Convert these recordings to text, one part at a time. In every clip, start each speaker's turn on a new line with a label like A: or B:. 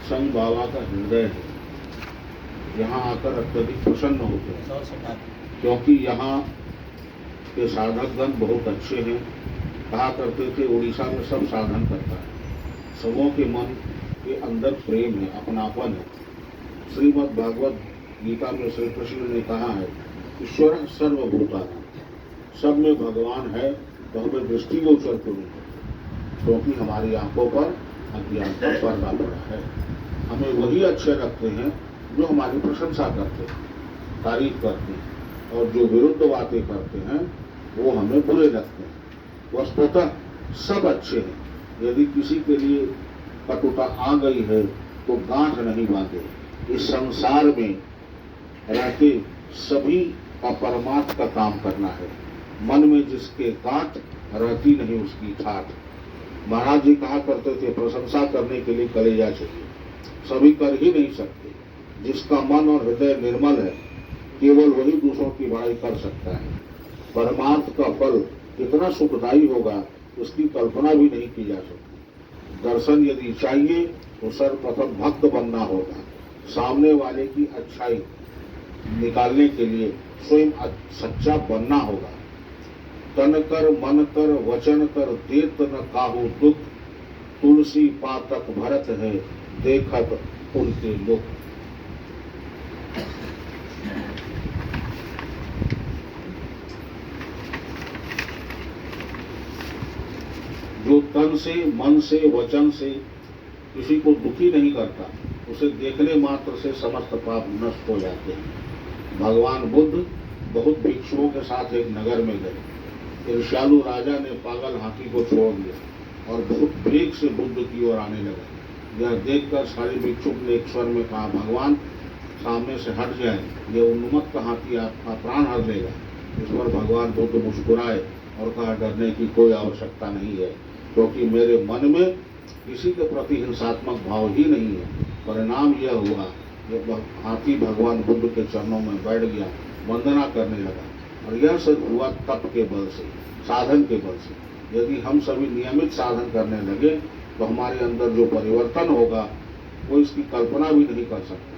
A: सत्संग बाबा का हृदय है। यहाँ आकर अत्यधिक प्रसन्न होते हैं, क्योंकि यहाँ के साधकगण बहुत अच्छे हैं। कहा करते थे उड़ीसा में सब साधन करता है, सबों के मन के अंदर प्रेम है, अपनापन है। श्रीमद् भागवत गीता में श्री कृष्ण ने कहा है, ईश्वर सर्वभूतानां, सब में भगवान है, तो हमें दृष्टिगोचर क्यों नहीं, क्योंकि हमारी आंखों पर अज्ञान का पर्दा पड़ा है। हमें वही अच्छे लगते हैं जो हमारी प्रशंसा करते हैं, तारीफ करते हैं, और जो विरुद्ध बातें करते हैं वो हमें बुरे लगते हैं। वस्तुतः सब अच्छे हैं। यदि किसी के लिए कटुता आ गई है तो गांठ नहीं बांधे। इस संसार में रहते सभी का परमार्थ का काम करना है। मन में जिसके गांठ रहती नहीं उसकी ठाठ। महाराज जी कहा करते थे, प्रशंसा करने के लिए कलेजा चाहिए, सभी कर ही नहीं सकते। जिसका मन और हृदय निर्मल है, केवल वही दूसरों की बड़ाई कर सकता है। परमार्थ का फल कितना सुखदायी होगा उसकी कल्पना भी नहीं की जा सकती। दर्शन यदि चाहिए तो सर्वप्रथम भक्त बनना होगा। सामने वाले की अच्छाई निकालने के लिए स्वयं सच्चा बनना होगा। तन कर मन कर वचन कर देत न काहू दुख, तुलसी पातक भरत है देखत उनके लोग। जो तन से मन से वचन से किसी को दुखी नहीं करता, उसे देखने मात्र से समस्त पाप नष्ट हो जाते हैं। भगवान बुद्ध बहुत भिक्षुओं के साथ एक नगर में गए। ईर्ष्यालु राजा ने पागल हाथी को छोड़ दिया और बहुत वेग से बुद्ध की ओर आने लगा। यह देखकर सारे भिक्षुक ने एक स्वर में कहा, भगवान सामने से हट जाए, यह उन्मत्त हाथी आपका प्राण हर लेगा। इस पर भगवान बुद्ध मुस्कुराए और कहा, डरने की कोई आवश्यकता नहीं है, क्योंकि मेरे मन में किसी के प्रति हिंसात्मक भाव ही नहीं है। परिणाम यह हुआ कि हाथी भगवान बुद्ध के चरणों में बैठ गया, वंदना करने लगा, और यह सब हुआ तप के बल से, साधन के बल से। यदि हम सभी नियमित साधन करने लगे तो हमारे अंदर जो परिवर्तन होगा वो इसकी कल्पना भी नहीं कर सकता।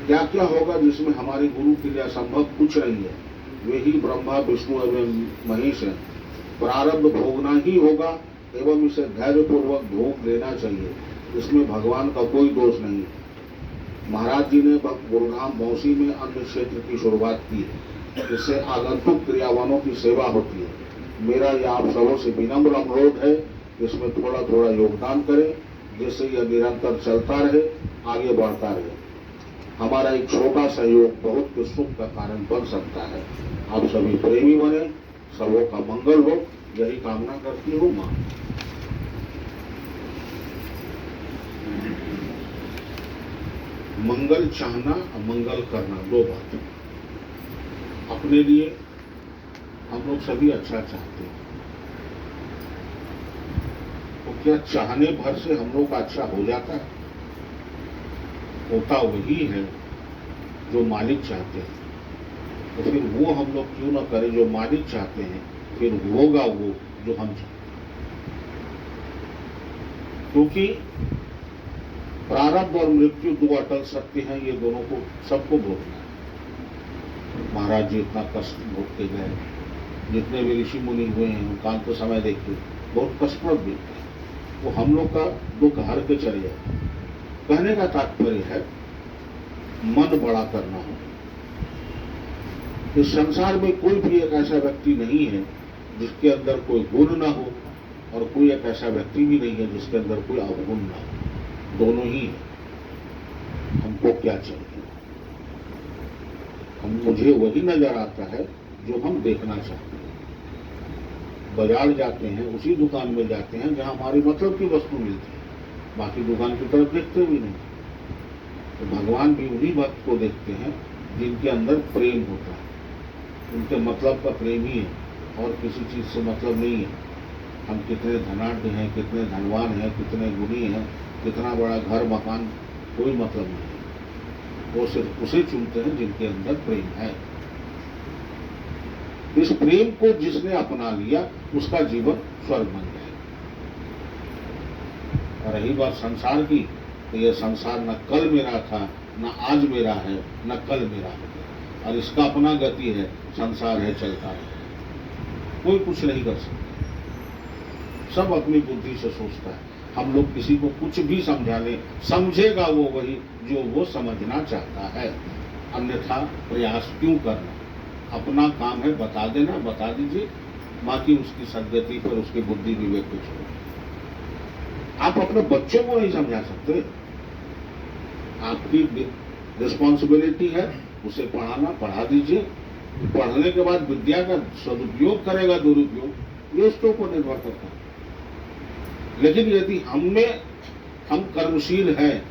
A: क्या क्या होगा जिसमें हमारे गुरु के लिए असंभव कुछ नहीं है। वे ही ब्रह्मा विष्णु एवं महेश हैं। प्रारब्ध भोगना ही होगा एवं इसे धैर्यपूर्वक भोग लेना चाहिए। इसमें भगवान का कोई दोष नहीं। महाराज जी ने गुरुधाम बौंसी में अन्न क्षेत्र की शुरुआत की है, इससे आगंतुक क्रियावानों की सेवा होती है। मेरा यह आप सबों से विनम्र अनुरोध है, इसमें थोड़ा थोड़ा योगदान करें, जिससे यह निरंतर चलता रहे, आगे बढ़ता रहे। हमारा एक छोटा सहयोग बहुत के सुख का कारण बन सकता है। आप सभी प्रेमी बने, सबों का मंगल हो, यही कामना करती हूँ माँ। मंगल चाहना और मंगल करना दो बातें। अपने लिए हम लोग सभी अच्छा चाहते हैं, तो क्या चाहने भर से हम लोग का अच्छा हो जाता है? होता वही है जो मालिक चाहते हैं। तो फिर वो हम लोग क्यों ना करें जो मालिक चाहते हैं, फिर होगा वो जो हम चाहते हैं। क्योंकि प्रारब्ध और मृत्यु दो अटल सत्य हैं, ये दोनों को सबको भोगना है। महाराज जी इतना कष्ट भोगते गए, जितने भी ऋषि मुनि हुए हैं उनका अंत समय देखते बहुत कष्टप्रद बीतता है। वो हम लोग का दुख हर के चले जाए। कहने का तात्पर्य है मन बड़ा करना हो। इस संसार में कोई भी एक ऐसा व्यक्ति नहीं है जिसके अंदर कोई गुण ना हो, और कोई एक ऐसा व्यक्ति भी नहीं है जिसके अंदर कोई अवगुण ना हो। दोनों ही है। हमको क्या चाहिए? मुझे वही नजर आता है जो हम देखना चाहते हैं। बाजार जाते हैं, उसी दुकान में जाते हैं जहां हमारी मतलब की वस्तु मिलती है, बाकी दुकान की तरफ देखते भी नहीं। तो भगवान भी उन्हीं भक्त को देखते हैं जिनके अंदर प्रेम होता है। उनके मतलब का प्रेम ही है, और किसी चीज से मतलब नहीं है। हम कितने धनाढ्य हैं, कितने धनवान हैं, कितने गुणी हैं, कितना बड़ा घर मकान, कोई मतलब नहीं है। वो सिर्फ उसे चुनते हैं जिनके अंदर प्रेम है। इस प्रेम को जिसने अपना लिया उसका जीवन स्वर्ग बन जाए। और रही बात संसार की, तो यह संसार न कल मेरा था, न आज मेरा है, न कल मेरा है, और इसका अपना गति है, संसार है चलता है, कोई कुछ नहीं कर सकता, सब अपनी बुद्धि से सोचता है। हम लोग किसी को कुछ भी समझा लें, समझेगा वो वही जो वो समझना चाहता है, अन्यथा प्रयास क्यों करना। अपना काम है बता देना, बता दीजिए, बाकी उसकी सद्गति पर उसकी बुद्धि विवेक को छोड़ो। आप अपने बच्चों को नहीं समझा सकते, आपकी रिस्पॉन्सिबिलिटी है उसे पढ़ाना, पढ़ा दीजिए, पढ़ने के बाद विद्या का सदुपयोग करेगा दुरुपयोग ये उसके ऊपर निर्भर करता है। लेकिन यदि हम कर्मशील हैं,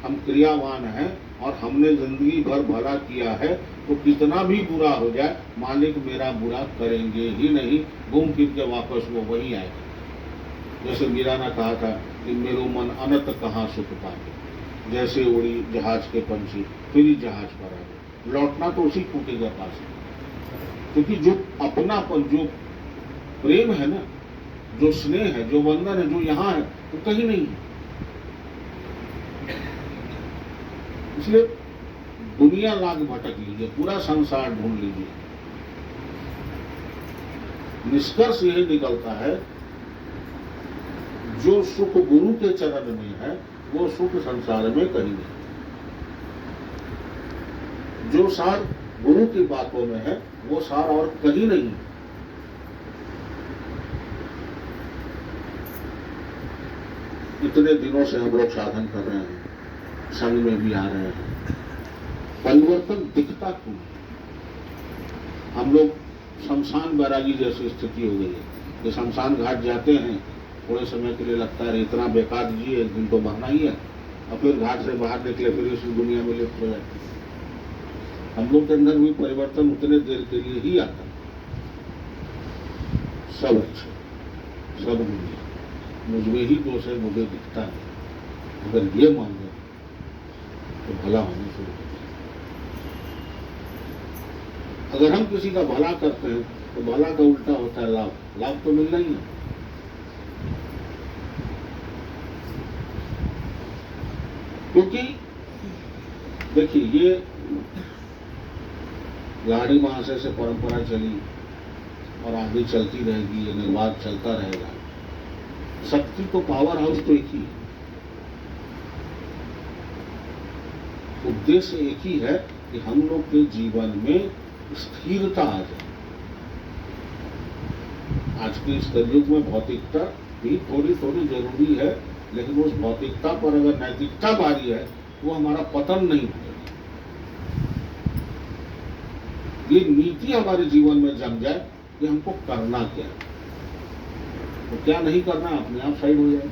A: हम क्रियावान हैं और हमने जिंदगी भर भला किया है, तो कितना भी बुरा हो जाए मालिक मेरा बुरा करेंगे ही नहीं, घूम फिर के वापस वो वही आएगा। जैसे मीरा ने कहा था कि मेरो मन अनंत कहाँ सुख पाए, जैसे उड़ी जहाज के पंछी फिर ही जहाज पर आ गए, लौटना तो उसी खूटे के पास है। क्योंकि जो अपनापन, जो प्रेम है ना, जो स्नेह है, जो बंधन है, जो यहाँ है वो कहीं नहीं है। इसलिए दुनिया लाख भटक लीजिए, पूरा संसार ढूंढ लीजिए, निष्कर्ष यही निकलता है जो सुख गुरु के चरण में है वो सुख संसार में कहीं नहीं। जो सार गुरु की बातों में है वो सार और कहीं नहीं है। इतने दिनों से हम लोग साधन कर रहे हैं, संग में भी आ रहे हैं, परिवर्तन दिखता क्यों? हम लोग शमशान बैरागी जैसी स्थिति हो गई है कि शमशान घाट जाते हैं, थोड़े समय के लिए लगता है इतना बेकार जी, एक दिन तो मरना ही है, और फिर घाट से बाहर निकले फिर इस दुनिया में लिप्त हो जाते हैं। हम लोग के अंदर भी परिवर्तन उतने देर के लिए ही आता है। सब अच्छे, सब दुनिया, मुझमें ही दोष है, मुझे दिखता है, अगर ये मान लो तो भला होने शुरू होता है। अगर हम किसी का भला करते हैं तो भला का उल्टा होता है लाभ, लाभ तो मिलना ही है। क्योंकि देखिए ये गाड़ी महाशय से परंपरा चली और आगे चलती रहेगी, ये निर्वाध चलता रहेगा। शक्ति तो पावर हाउस तो एक ही है, उद्देश्य एक ही है कि हम लोग के जीवन में स्थिरता आ जाए। आज के इस कलयुग में भौतिकता भी थोड़ी थोड़ी जरूरी है, लेकिन उस भौतिकता पर अगर नैतिकता भारी है वो हमारा पतन नहीं होगा। ये नीति हमारे जीवन में जम जाए कि हमको करना क्या है, तो क्या नहीं करना अपने आप साइड हो जाए।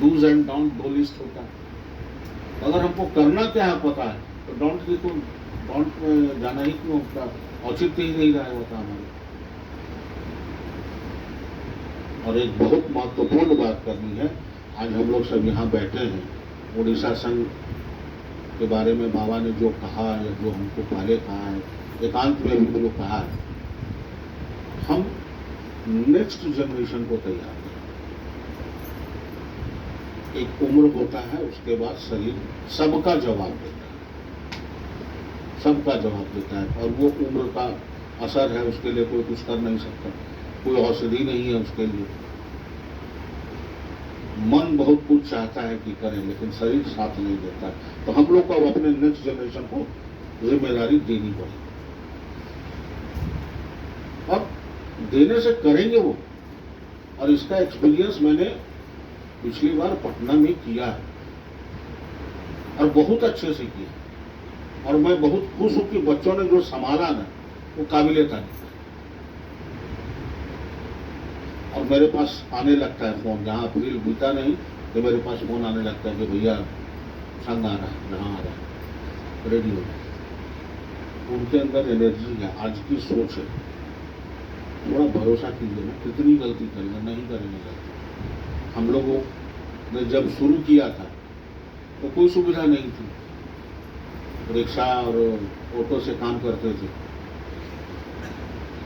A: डूज एंड डोंट दो लिस्ट होता है। अगर हमको करना क्या है पता है तो डोंट की तो डोंट में जाना ही क्यों, उसका औचित्य ही नहीं रहा होता हमारे। और एक बहुत महत्वपूर्ण बात करनी है, आज हम लोग सब यहाँ बैठे हैं, उड़ीसा संघ के बारे में बाबा ने जो कहा या जो हमको पहले कहा है, एकांत में भी जो कहा है, हम नेक्स्ट जनरेशन को तैयार करें। एक उम्र होता है, उसके बाद शरीर सबका जवाब देता है, सबका जवाब देता है, और वो उम्र का असर है, उसके लिए कोई कुछ कर नहीं सकता, कोई औषधि नहीं है उसके लिए। मन बहुत कुछ चाहता है कि करें, लेकिन शरीर साथ नहीं देता। तो हम लोग को अपने नेक्स्ट जनरेशन को जिम्मेदारी देनी पड़ेगी, और देने से करेंगे वो। और इसका एक्सपीरियंस मैंने पिछली बार पटना में किया है और बहुत अच्छे से किया, और मैं बहुत खुश हूं कि बच्चों ने जो संभाला ना वो काबिले तारीफ है। और मेरे पास आने लगता है फोन, जहाँ अप्रैल बीता नहीं तो मेरे पास फोन आने लगता है कि भैया संग आ रहा है, जहाँ आ रहा है, रेडी हो जाए। उनके अंदर एनर्जी है, आज की सोच है। थोड़ा भरोसा कीजिए ना, कितनी गलती करेंगे, नहीं करेंगे गलती। हम लोगों ने जब शुरू किया था तो कोई सुविधा नहीं थी, रिक्शा और ऑटो से काम करते थे।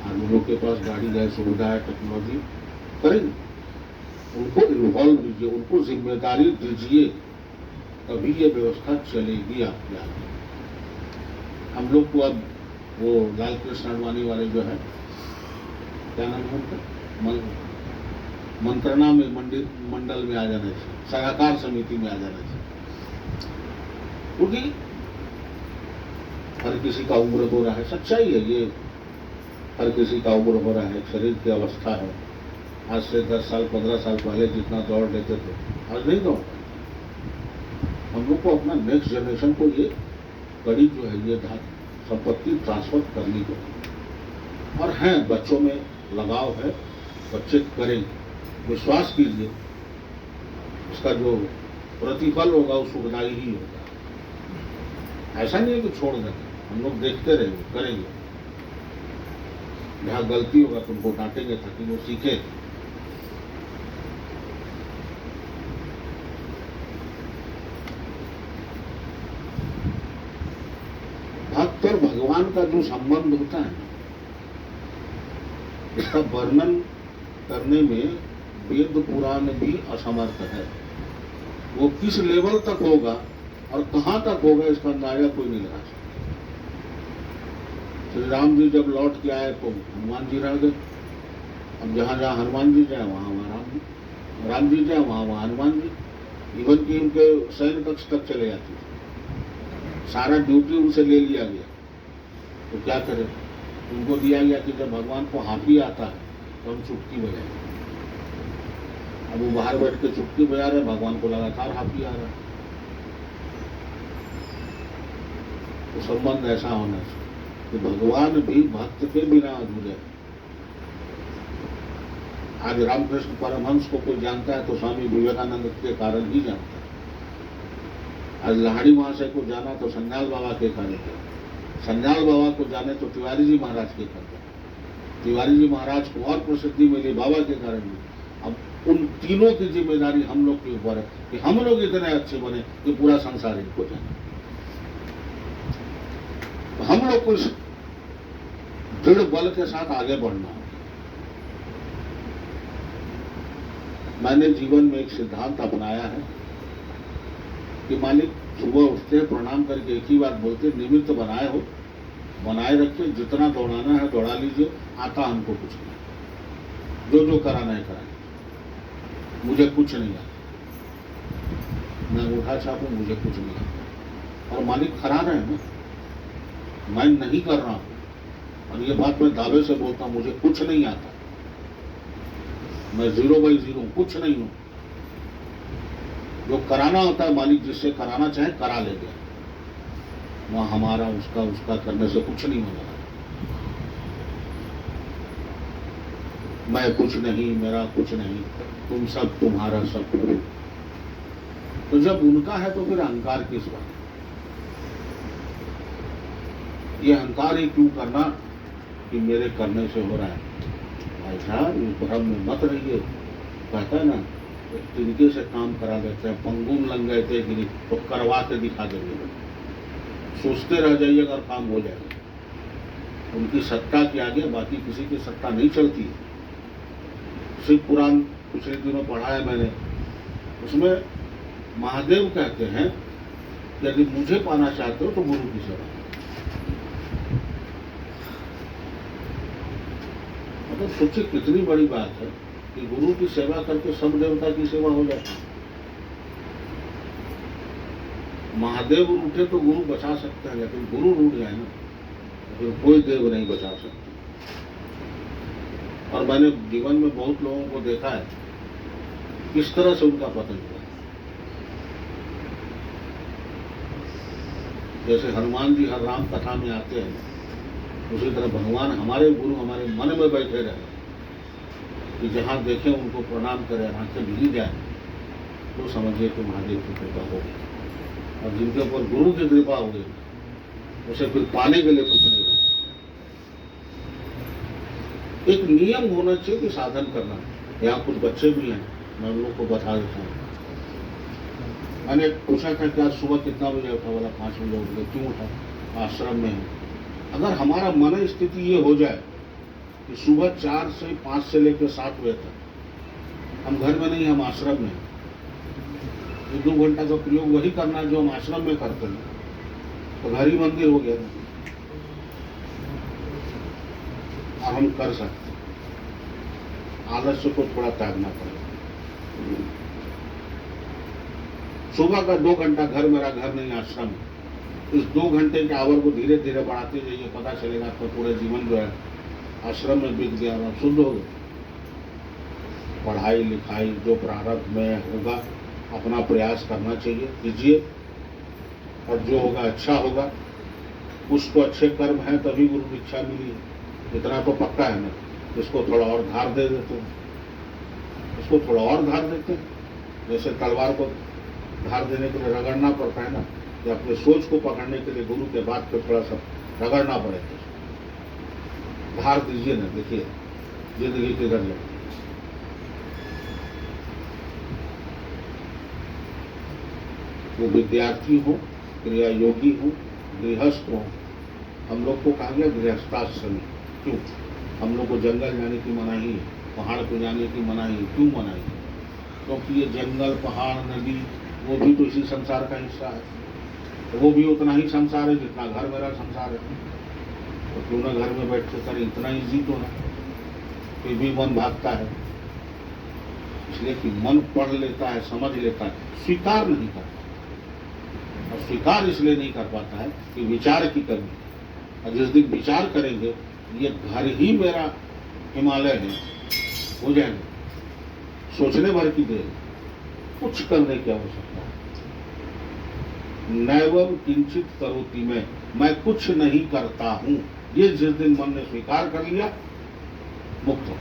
A: हम लोग के पास गाड़ी है, सुविधा है, टेक्नोलॉजी, करेंगे। उनको इन्वॉल्व कीजिए, उनको जिम्मेदारी दीजिए, तभी ये व्यवस्था चलेगी आपके आगे। हम लोग को अब वो लाल कृष्ण आडवाणी वाले जो है, क्या नाम है उनका, मंत्रणा में मंडल में आ जाना चाहिए, सलाहकार समिति में आ जाना चाहिए, क्योंकि हर किसी का उम्र हो रहा है, सच्चाई है ये, हर किसी का उम्र हो रहा है, शरीर की अवस्था है। आज से 10 साल 15 साल पहले जितना दौड़ लेते थे, आज नहीं दौड़ पाते। हम लोग को अपना नेक्स्ट जनरेशन को ये कड़ी जो है, ये संपत्ति ट्रांसफर करनी होगी। और हैं, बच्चों में लगाव है, बच्चे करेंगे, विश्वास कीजिए, उसका जो प्रतिफल होगा वो सुखदायी ही होगा। ऐसा नहीं है कि छोड़ देंगे, हम लोग देखते रहेंगे, करेंगे, जहाँ गलती होगा तो उनको डांटेंगे ताकि वो सीखे। भक्त और भगवान का जो संबंध होता है, इसका वर्णन करने में वेद पुराण भी असमर्थ है। वो किस लेवल तक होगा और कहां तक होगा, इसका अंदाजा कोई नहीं लगा सकता। श्री राम जी जब लौट के आए तो हनुमान जी रह गए। अब जहां जहां हनुमान जी जाए वहां वहां राम जी जाए वहां वहां हनुमान जी। इवन की उनके सैन्य कक्ष तक चले जाते थे, सारा ड्यूटी उनसे ले लिया गया। तो क्या करें, उनको दिया गया कि जब भगवान को हाथी आता है तो हम चुटकी बजाएंगे। अब वो बाहर बैठ के चुटकी बजा रहे, भगवान को लगातार हाथी आ रहा है। तो संबंध ऐसा होना चाहिए कि भगवान भी भक्त के बिना अधूरे हैं। आज रामकृष्ण परमहंस को कोई जानता है तो स्वामी विवेकानंद के कारण ही जानता है। आज लाहड़ी महाशय को जाना तो संन्याल बाबा के कारण है, संन्याल बाबा को जाने तो तिवारी जी महाराज के कारण, तिवारी जी महाराज को और प्रसिद्धि मिली बाबा के कारण मिली। अब उन तीनों की जिम्मेदारी हम लोग के ऊपर है कि हम लोग इतने अच्छे बने कि पूरा संसार इनको जाने। तो हम लोग को इस दृढ़ बल के साथ आगे बढ़ना है। मैंने जीवन में एक सिद्धांत अपनाया है कि मालिक सुबह उठते प्रणाम करके एक ही बात बोलते, निमित्त बनाए हो, बनाए रखिए, जितना दौड़ाना है दौड़ा लीजिए, आता हमको कुछ नहीं, जो जो कराना है कराए, मुझे कुछ नहीं आता, मैं उठा छापूं, मुझे कुछ नहीं आता। और मालिक करा रहे हैं ना, मैं नहीं कर रहा हूं, और ये बात मैं दावे से बोलता हूं, मुझे कुछ नहीं आता, मैं 0/0 कुछ नहीं हूं। जो कराना होता है मालिक जिससे कराना चाहे करा लेगा, वहां हमारा उसका करने से कुछ नहीं होगा। मैं कुछ नहीं, मेरा कुछ नहीं, तुम सब तुम्हारा सब। तो जब उनका है तो फिर अहंकार किस बात? ये अहंकार ही क्यों करना कि मेरे करने से हो रहा है? भाई साहब, इस भ्रम में मत रहिए। कहता है ना, तिनके से काम करा देते हैं, पंगुम लग गए थे गिरी तो करवा के दिखा देंगे। सोचते रह जाइए अगर काम हो जाएगा। उनकी सत्ता के आगे बाकी किसी की सत्ता नहीं चलती। शिव पुराण पिछले दिनों पढ़ा है मैंने, उसमें महादेव कहते हैं यदि मुझे पाना चाहते हो तो गुरु की सेवा। मतलब सोचिए कितनी बड़ी बात है कि गुरु की सेवा करके सब देवता की सेवा हो जाती है। महादेव उठे तो गुरु बचा सकते हैं, लेकिन गुरु रूठ जाए ना तो फिर कोई देव नहीं बचा सकता। और मैंने जीवन में बहुत लोगों को देखा है किस तरह से उनका पतन हुआ। जैसे हनुमान जी हर राम कथा में आते हैं, उसी तरह भगवान हमारे गुरु हमारे मन में बैठे रहे कि जहाँ देखें उनको प्रणाम करें, आंखें भीग जाए तो समझिए कि महादेव की कृपा हो गई। और जिनके ऊपर गुरु की कृपा हो गई उसे फिर पाने के लिए कुछ नहीं रहा। एक नियम होना चाहिए कि साधन करना। यहाँ कुछ बच्चे भी हैं, मैं उन लोग को बता देता हूँ। मैंने पूछा था कि आज सुबह कितना बजे उठा? बोला 5 बजे उठ गए। क्यों उठा? आश्रम में है। अगर हमारा मन स्थिति ये हो जाए कि सुबह 4 से 5 से लेकर 7 बजे तक हम घर में नहीं, हम आश्रम में। ये 2 घंटा का प्रयोग वही करना जो हम आश्रम में करते हैं, तो घर ही मंदिर हो गया ना। और हम कर सकते, आलस्य को थोड़ा त्यागना पड़ेगा। सुबह का 2 घंटा घर, मेरा घर नहीं आश्रम, इस 2 घंटे के आवर को धीरे धीरे बढ़ाते जाइए, पता चलेगा आपका पूरा जीवन जो है आश्रम में बीत गया और शुद्ध हो गए। पढ़ाई लिखाई जो प्रारब्ध में होगा अपना प्रयास करना चाहिए, कीजिए, और जो होगा अच्छा होगा। कुछ तो अच्छे कर्म हैं तभी गुरु दीक्षा मिली है, इतना तो पक्का है ना। इसको थोड़ा और धार दे देते हैं, इसको थोड़ा और धार देते हैं। जैसे तलवार को धार देने के लिए रगड़ना पड़ता है ना, या अपने सोच को पकड़ने के लिए गुरु के बाद फिर थोड़ा सा रगड़ना पड़ेगा। धार दीजिए ना, देखिए जिंदगी किधर लगती है। वो विद्यार्थी हो, क्रिया योगी हो, गृहस्थ हो। हम लोग को कहा गया गृहस्थाश्रमी। क्यों? हम लोग को जंगल जाने की मनाही है, पहाड़ पे जाने की मनाही है। क्यों मनाही है? क्योंकि ये जंगल, पहाड़, नदी वो भी तो इसी संसार का हिस्सा है। वो भी उतना ही संसार है जितना घर मेरा संसार है। तो क्यों ना घर में बैठ के करें, इतना ईजी तो है। फिर भी मन भागता है, इसलिए कि मन पढ़ लेता है, समझ लेता है, स्वीकार नहीं करता। और स्वीकार इसलिए नहीं कर पाता है कि विचार की कमी है। और जिस दिन विचार करेंगे ये घर ही मेरा हिमालय है, हो जाएगा। सोचने भर की देर, कुछ करने की आवश्यकता है। नैवम किंचित करोति मैं कुछ नहीं करता हूं। ये जिस दिन मन ने स्वीकार कर लिया, मुक्त हो।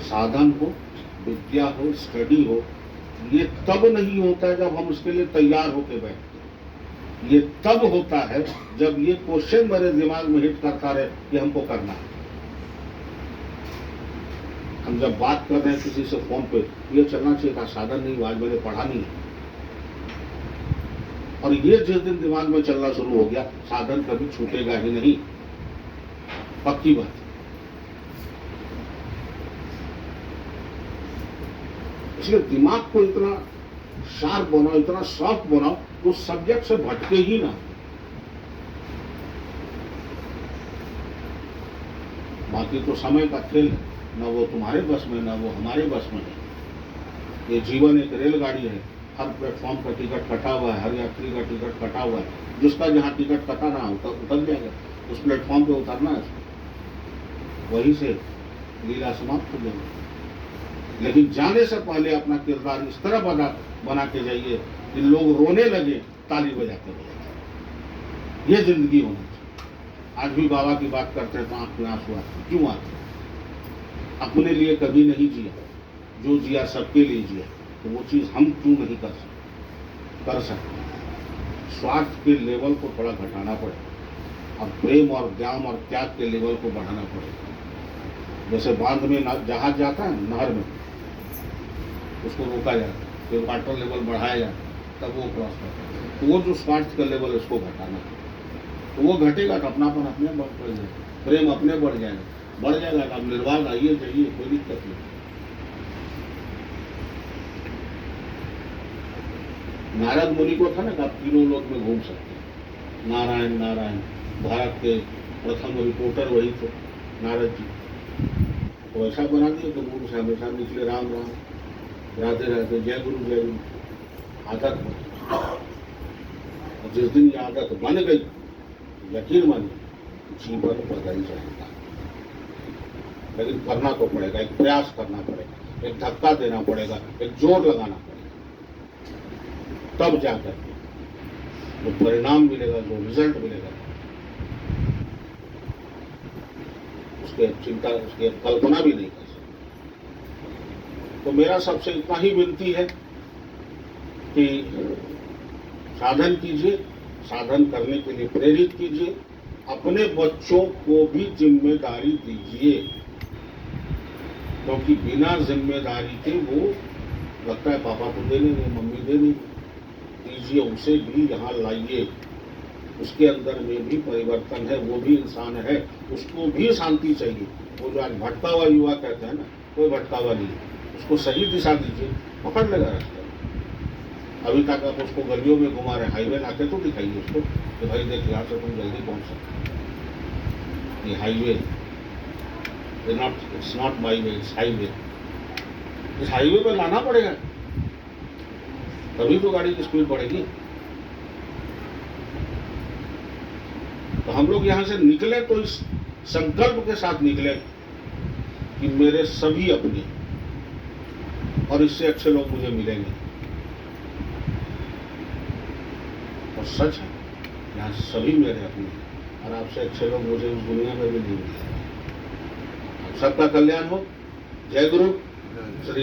A: साधन हो, विद्या हो, स्टडी हो, ये तब नहीं होता है जब हम उसके लिए तैयार होकर बैठते हैं। ये तब होता है जब ये क्वेश्चन मेरे दिमाग में हिट करता रहे कि हमको करना है। हम जब बात कर रहे हैं किसी से फोन पे, ये चलना चाहिए था, साधन नहीं, आज मैंने पढ़ा नहीं। और ये जिस दिन दिमाग में चलना शुरू हो गया, साधन कभी छूटेगा ही नहीं, पक्की बात। इसलिए दिमाग को इतना शार्प बनाओ, इतना सॉफ्ट बनाओ, उस सब्जेक्ट से भटके ही ना। बाकी तो समय का खेल है, ना वो तुम्हारे बस में, ना वो हमारे बस में है। ये जीवन एक रेलगाड़ी है, हर प्लेटफॉर्म का टिकट कटा हुआ है, हर यात्री का टिकट कटा हुआ है। जिसका जहाँ टिकट कटा ना उतर जाएगा, उस प्लेटफॉर्म पे उतरना है, वहीं से लीला समाप्त हो जाएगी। लेकिन जाने से पहले अपना किरदार इस तरह बना के जाइए कि लोग रोने लगे ताली बजाते बजाते। ये जिंदगी होनी चाहिए। आज भी बाबा की बात करते हैं तो आंख में आंसू आते हैं। क्यों आते? अपने लिए कभी नहीं जिया, जो जिया सबके लिए जिया। तो वो चीज हम क्यों नहीं कर सकते? स्वार्थ के लेवल को थोड़ा घटाना पड़ेगा, अब प्रेम और ज्ञान और त्याग के लेवल को बढ़ाना पड़ेगा। जैसे बांध में जहाज जाता है, नहर में, उसको रोका जाता है, फिर वाटर लेवल बढ़ाया जाता है, तब वो क्रॉस करता है। तो वो जो स्वार्थ का लेवल है उसको घटाना है। तो वो घटेगा तो अपनापन अपने बढ़ जाएगा, प्रेम अपने बढ़ जाएगा। तो अब निर्वाध आइए जाइए, कोई दिक्कत नहीं। नारद मुनि को था ना कि आप तीनों लोक में घूम सकते हैं। नारायण नारायण, भारत के प्रथम रिपोर्टर वही थे नारद जी। तो ऐसा बना दिया कि गुरु से हमेशा निकले राम राम, राधे राधे, जय गुरु जय गुरु, आदत बन। और जिस दिन ये आदत बन गई, यकीन मानिए जीवन बदल जाएगा। लेकिन करना तो पड़ेगा, एक प्रयास करना पड़ेगा, एक धक्का देना पड़ेगा, एक जोर लगाना पड़ेगा, तब जाकर जो परिणाम मिलेगा, जो रिजल्ट मिलेगा, उसके चिंता, उसकी कल्पना भी नहीं कर सकते। तो मेरा सबसे इतना ही विनती है कि साधन कीजिए, साधन करने के लिए प्रेरित कीजिए, अपने बच्चों को भी जिम्मेदारी दीजिए, क्योंकि बिना जिम्मेदारी के वो लगता है पापा को दे नहीं, मम्मी दे नहीं, दीजिए, उसे भी यहाँ लाइए। उसके अंदर में भी परिवर्तन है, वो भी इंसान है, उसको भी शांति चाहिए। वो जो आज भटका हुआ युवा कहते हैं ना, कोई भटका हुआ नहीं, उसको सही दिशा दीजिए, पकड़ लेगा रास्ता। अभी तक आप उसको गलियों में घुमा रहे, हाईवे लाके तो दिखाइए उसको कि भाई देख यहाँ से तुम जल्दी पहुँच सकते। ये highway it's not my way, it's highway. इस हाईवे पे लाना पड़ेगा, तभी तो गाड़ी की स्पीड बढ़ेगी। तो हम लोग यहाँ से निकले तो इस संकल्प के साथ निकले कि मेरे सभी अपने, और इससे अच्छे लोग मुझे मिलेंगे। और सच है, यहाँ सभी मेरे अपने, और आपसे अच्छे लोग मुझे उस दुनिया में भी नहीं मिलेंगे। सबका कल्याण हो। जय गुरु श्री